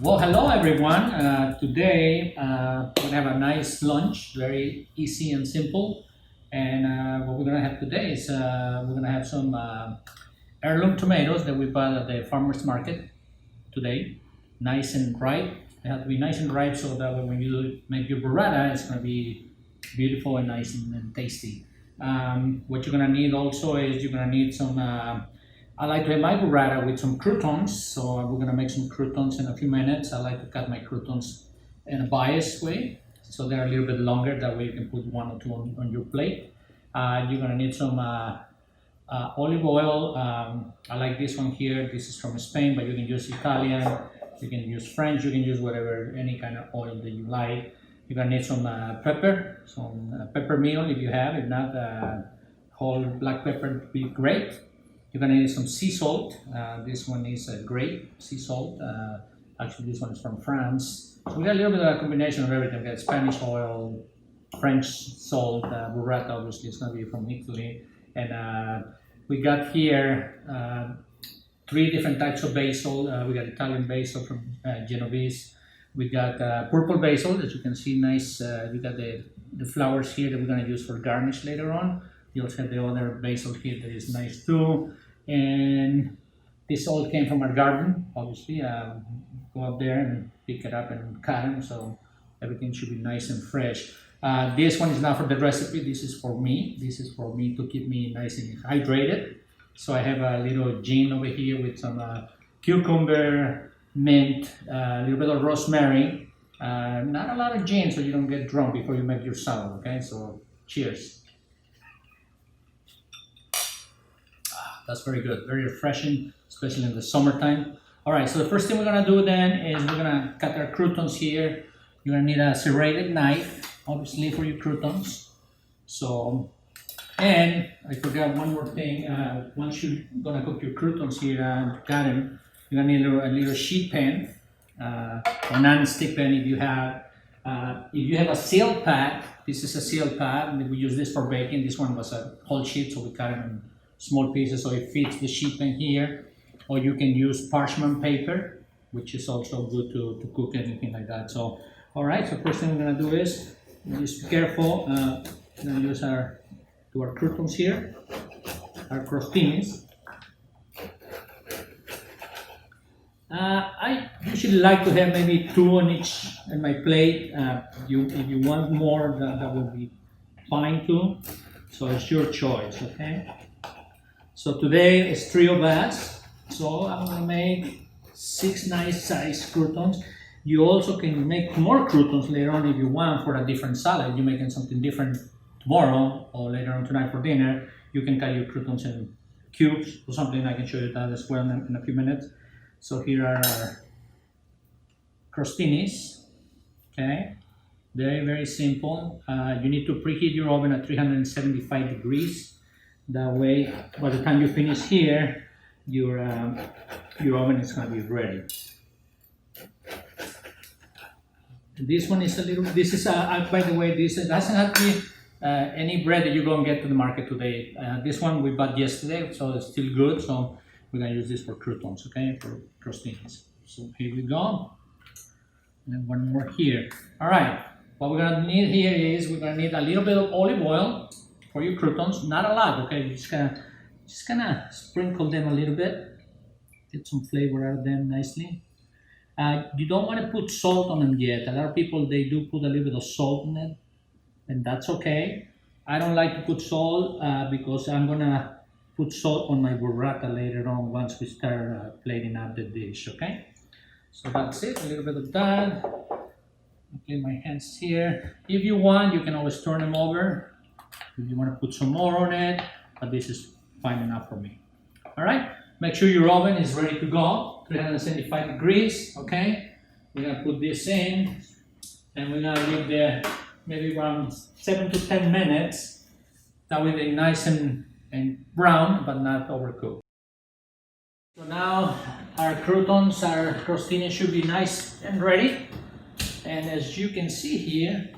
Well, hello everyone. Today we're gonna have a nice lunch, very easy and simple. And what we're gonna have today is we're gonna have some heirloom tomatoes that we bought at the farmers market today. Nice and ripe. They have to be nice and ripe so that when you make your burrata, it's gonna be beautiful and nice and tasty. What you're gonna need also is you're gonna need some. I like to have my burrata with some croutons, so we're gonna make some croutons in a few minutes. I like to cut my croutons in a biased way, so they're a little bit longer. That way you can put one or two on your plate. You're gonna need some olive oil. I like this one here. This is from Spain, but you can use Italian, you can use French, you can use whatever, any kind of oil that you like. You're gonna need some pepper, some pepper meal if you have. If not, whole black pepper would be great. You're gonna need some sea salt. This one is grape sea salt. Actually, this one is from France. So we got a little bit of a combination of everything. We got Spanish oil, French salt, burrata obviously it's gonna be from Italy. And we got here 3 different types of basil. We got Italian basil from Genovese. We got purple basil, as you can see, nice. We got the flowers here that we're gonna use for garnish later on. You also have the other basil here that is nice too. And this all came from our garden, obviously. Go up there and pick it up and cut them, so everything should be nice and fresh. This one is not for the recipe, this is for me. This is for me to keep me nice and hydrated. So I have a little gin over here with some cucumber, mint, a little bit of rosemary. Not a lot of gin so you don't get drunk before you make your salad, okay? So cheers. That's very good, very refreshing, especially in the summertime. All right, so the first thing we're gonna do then is we're gonna cut our croutons here. You're gonna need a serrated knife, obviously, for your croutons. So, and I forgot one more thing. Once you're gonna cook your croutons here and cut them, you're gonna need a little sheet pan, or non-stick pan if you have. If you have a seal pad, this is a seal pad, and we use this for baking. This one was a whole sheet, so we cut it in small pieces so it fits the sheet pan here. Or you can use parchment paper, which is also good to cook anything like that. So, all right, so first thing we're gonna do is, just be careful. We're gonna use our croutons here, our crostinis. I usually like to have maybe 2 on each in my plate. If you want more, that would be fine too. So it's your choice, okay? So today it's 3 of us. So I'm gonna make 6 nice sized croutons. You also can make more croutons later on if you want for a different salad. You're making something different tomorrow or later on tonight for dinner. You can cut your croutons in cubes or something. I can show you that as well in a few minutes. So here are our crostinis. Okay, very, very simple. You need to preheat your oven at 375 degrees. That way, by the time you finish here, your oven is going to be ready. This one is a little. This is by the way, this doesn't have to be any bread that you're going to get to the market today. This one we bought yesterday, so it's still good. So we're going to use this for croutons, okay, for crostinis. So here we go. And one more here. All right. What we're going to need here is we're going to need a little bit of olive oil for your croutons, not a lot, okay? You're just gonna sprinkle them a little bit, get some flavor out of them nicely. You don't want to put salt on them yet. A lot of people, they do put a little bit of salt in it, and that's okay. I don't like to put salt because I'm gonna put salt on my burrata later on once we start plating up the dish, okay? So that's it, a little bit of that. Okay, my hands here. If you want, you can always turn them over if you want to put some more on it, but this is fine enough for me. All right, make sure your oven is ready to go, 375 degrees, okay? We're gonna put this in, and we're gonna leave there maybe around 7 to 10 minutes. That way they're nice and brown, but not overcooked. So now our croutons, our crostini should be nice and ready. And as you can see here,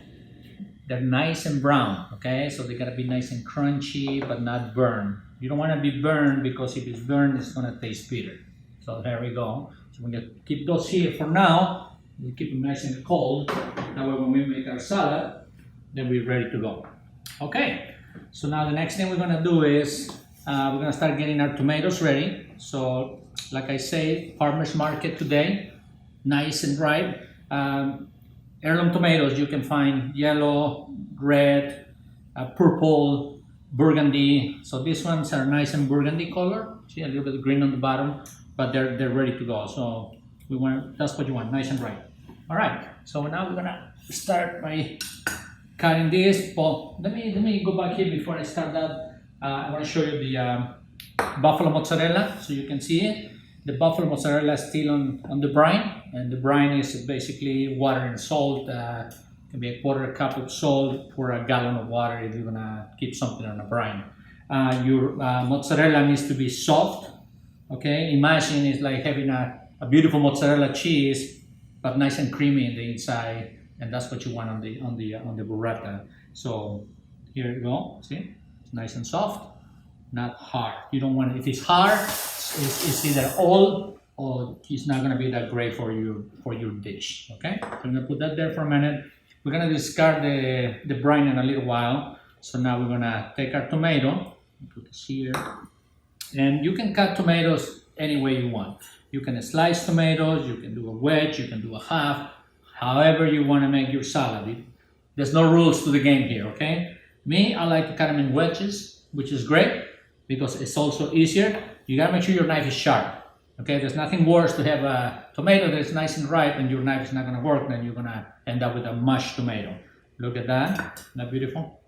they're nice and brown, okay? So they gotta be nice and crunchy, but not burned. You don't wanna be burned because if it's burned, it's gonna taste bitter. So there we go. So we're gonna keep those here for now. We'll keep them nice and cold. That way when we make our salad, then we're ready to go. Okay, so now the next thing we're gonna do is we're gonna start getting our tomatoes ready. So like I say, farmer's market today, nice and ripe. Heirloom tomatoes, you can find yellow, red, purple, burgundy. So these ones are nice and burgundy color. See, a little bit of green on the bottom, but they're ready to go. So that's what you want, nice and ripe. All right, so now we're gonna start by cutting this. Well, let me go back here before I start that. I want to show you the buffalo mozzarella, so you can see it. The buffalo mozzarella is still on the brine, and the brine is basically water and salt. Can be a quarter cup of salt for a gallon of water if you're gonna keep something on a brine. Your mozzarella needs to be soft. Okay, imagine it's like having a beautiful mozzarella cheese, but nice and creamy in the inside, and that's what you want on the burrata. So here you go. See, it's nice and soft, not hard. You don't want it. If it's hard, it's either old or it's not gonna be that great for your dish. Okay, so I'm gonna put that there for a minute. We're gonna discard the brine in a little while. So now we're gonna take our tomato, put this here, and you can cut tomatoes any way you want. You can slice tomatoes, you can do a wedge, you can do a half, however you want to make your salad. There's no rules to the game here, okay? Me, I like to cut them in wedges, which is great because it's also easier. You gotta make sure your knife is sharp, okay? There's nothing worse to have a tomato that's nice and ripe and your knife is not gonna work, then you're gonna end up with a mushed tomato. Look at that, isn't that beautiful?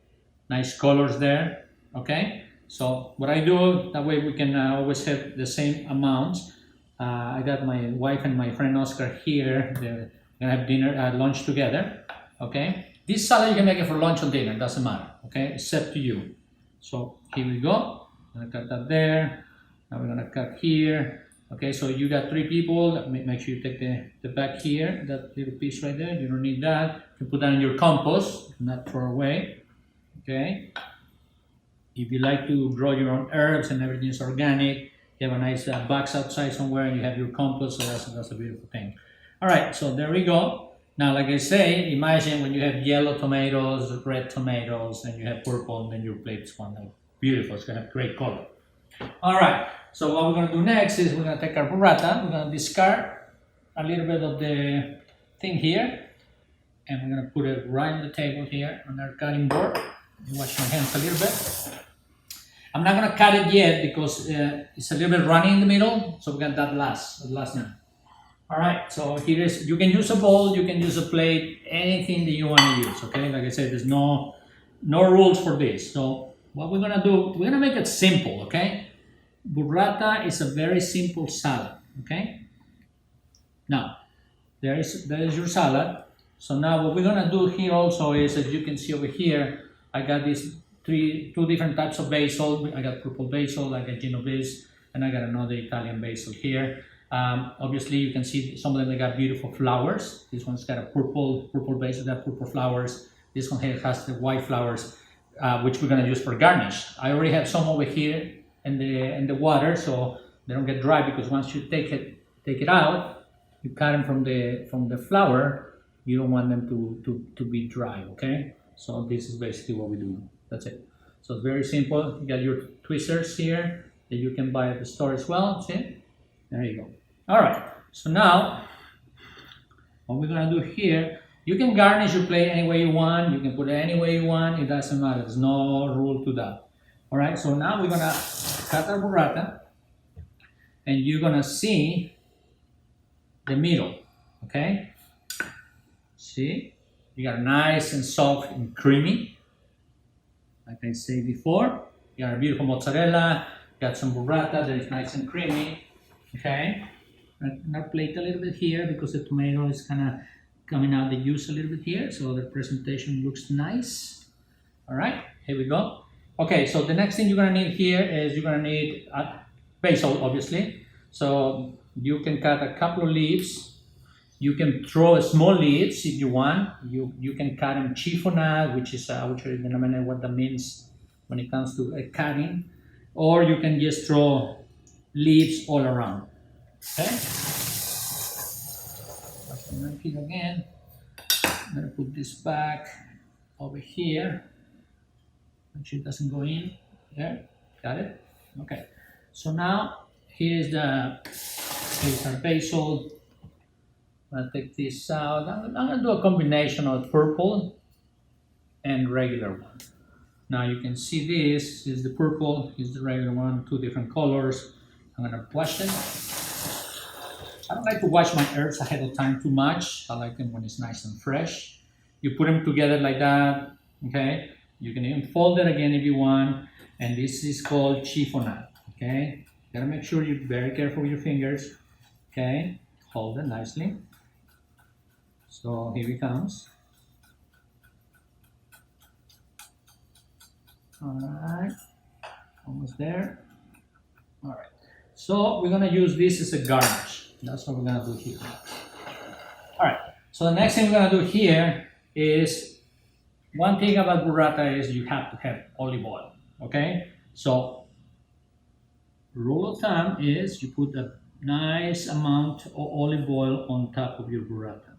Nice colors there, okay? So what I do, that way we can always have the same amounts. I got my wife and my friend Oscar here. They're gonna have dinner, lunch together, okay? This salad you can make it for lunch or dinner, doesn't matter, okay? It's up to you. So here we go. I'm gonna cut that there. Now we're gonna cut here. Okay, so you got 3 people. Make sure you take the back here, that little piece right there. You don't need that. You can put that in your compost, not throw away. Okay. If you like to grow your own herbs and everything is organic, you have a nice box outside somewhere and you have your compost, so that's a beautiful thing. All right, so there we go. Now, like I say, imagine when you have yellow tomatoes, red tomatoes, and you have purple, and then your plate's one beautiful. It's gonna have great color. All right, so what we're gonna do next is we're gonna take our burrata, we're gonna discard a little bit of the thing here, and we're gonna put it right on the table here on our cutting board. Wash my hands a little bit. I'm not gonna cut it yet because it's a little bit runny in the middle, so we're gonna that last now. All right, so here is, you can use a bowl, you can use a plate, anything that you want to use, okay? Like I said, there's no rules for this. So what we're gonna do, we're gonna make it simple, okay? Burrata is a very simple salad, okay? Now, there is your salad. So now what we're gonna do here also is, as you can see over here, I got these two different types of basil. I got purple basil, I got Genovese, and I got another Italian basil here. Obviously, you can see some of them, they got beautiful flowers. This one's got a purple basil, got purple flowers. This one here has the white flowers, which we're gonna use for garnish. I already have some over here in the water, so they don't get dry, because once you take it out, you cut them from the flower. You don't want them to be dry, okay? So this is basically what we do. That's it. So it's very simple. You got your tweezers here that you can buy at the store as well. See? There you go. All right. So now, what we're gonna do here, you can garnish your plate any way you want. You can put it any way you want. It doesn't matter. There's no rule to that. All right. So now we're gonna cut our burrata, and you're gonna see the middle. Okay. See? You got nice and soft and creamy. Like I said before, you got a beautiful mozzarella, got some burrata that is nice and creamy. Okay, I'm gonna plate a little bit here because the tomato is kind of coming out the juice a little bit here, so the presentation looks nice. All right, here we go. Okay, so the next thing you're gonna need here is you're gonna need basil, obviously. So you can cut a couple of leaves. You can throw small leaves if you want. You can cut them chiffonade, which is I will show you in a minute what that means when it comes to cutting, or you can just throw leaves all around. Okay. repeat again. I'm gonna put this back over here. Make sure it doesn't go in. There, got it? Okay. So now here's our basil. I'm gonna take this out. I'm gonna do a combination of purple and regular one. Now you can see this is the purple, is the regular one, two different colors. I'm gonna wash them. I don't like to wash my herbs ahead of time too much. I like them when it's nice and fresh. You put them together like that, okay? You can even fold it again if you want. And this is called chiffonade, okay? Gotta make sure you're very careful with your fingers, okay? Hold it nicely. So here it comes. All right, almost there. All right, so we're gonna use this as a garnish. That's what we're gonna do here. All right, so the next thing we're gonna do here is, one thing about burrata is you have to have olive oil, okay? So rule of thumb is you put a nice amount of olive oil on top of your burrata.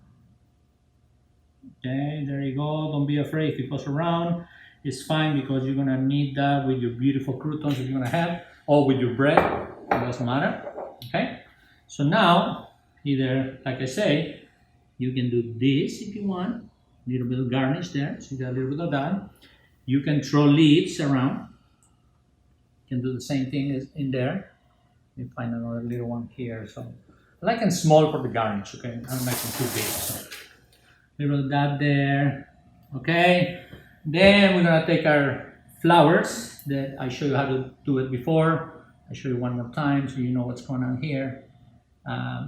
Okay, there you go. Don't be afraid if it goes around. It's fine because you're gonna need that with your beautiful croutons that you're gonna have, or with your bread. It doesn't matter. Okay. So now, either like I say, you can do this if you want. A little bit of garnish there. So you got a little bit of that. You can throw leaves around. You can do the same thing as in there. Let me find another little one here. So I like them small for the garnish. Okay, I don't like them too big. So little of that there. Okay. Then we're gonna take our flowers that I showed you how to do it before. I show you one more time so you know what's going on here.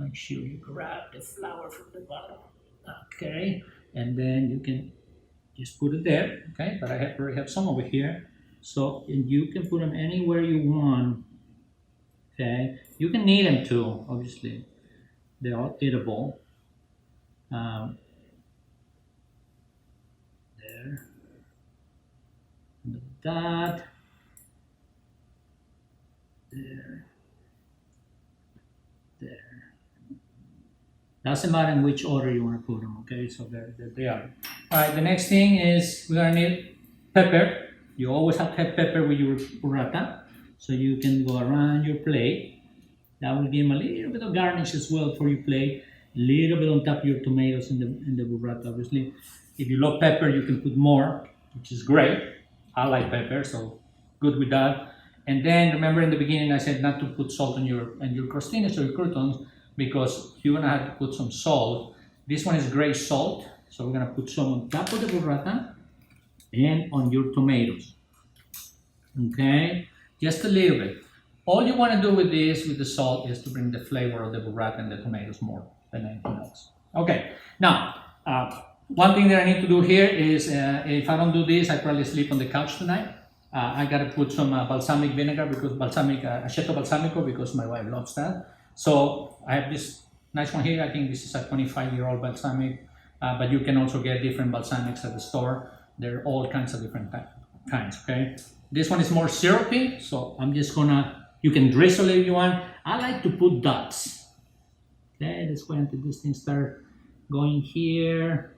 Make sure you grab the flower from the bottom. Okay, and then you can just put it there. Okay, but I already have some over here, so and you can put them anywhere you want. Okay, you can knead them too. Obviously, they're all eatable. There. That there, doesn't matter in which order you want to put them. Okay, so there they are. All right, the next thing is we're gonna need pepper. You always have to have pepper with your burrata, so you can go around your plate. That will give them a little bit of garnish as well for your plate. A little bit on top of your tomatoes in the burrata. Obviously, if you love pepper, you can put more, which is great. I like pepper, so good with that. And then remember in the beginning I said not to put salt on your crostinis or your croutons because you're gonna have to put some salt. This one is gray salt, so we're gonna put some on top of the burrata and on your tomatoes. Okay, just a little bit. All you want to do with this, with the salt, is to bring the flavor of the burrata and the tomatoes more than anything else. Okay, now. One thing that I need to do here is, if I don't do this, I probably sleep on the couch tonight. I gotta put some balsamic vinegar because aceto balsamico because my wife loves that. So I have this nice one here. I think this is a 25-year-old balsamic, but you can also get different balsamics at the store. There are all kinds of different kinds. Okay, this one is more syrupy, so I'm just gonna. You can drizzle it if you want. I like to put dots. Okay, let's go into this thing. Start going here.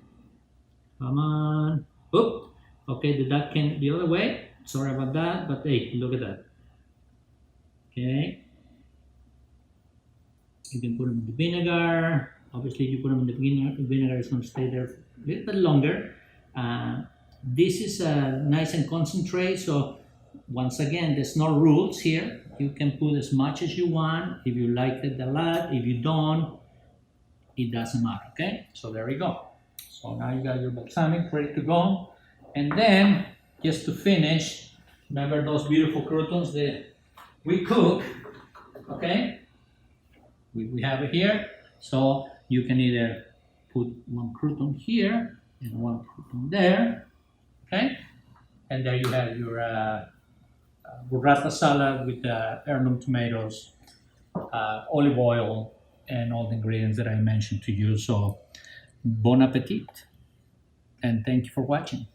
Come on. Oop. Okay, the dot came the other way. Sorry about that, but hey, look at that. Okay. You can put them in the vinegar. Obviously, you put them in the vinegar is going to stay there a little bit longer. This is nice and concentrate, so once again, there's no rules here. You can put as much as you want. If you like it a lot, if you don't, it doesn't matter, okay? So there we go. So now you got your balsamic ready to go. And then, just to finish, remember those beautiful croutons that we cook, okay? We have it here. So you can either put one crouton here and one crouton there, okay? And there you have your burrata salad with heirloom tomatoes, olive oil, and all the ingredients that I mentioned to you. So bon appetit, and thank you for watching.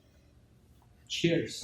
Cheers.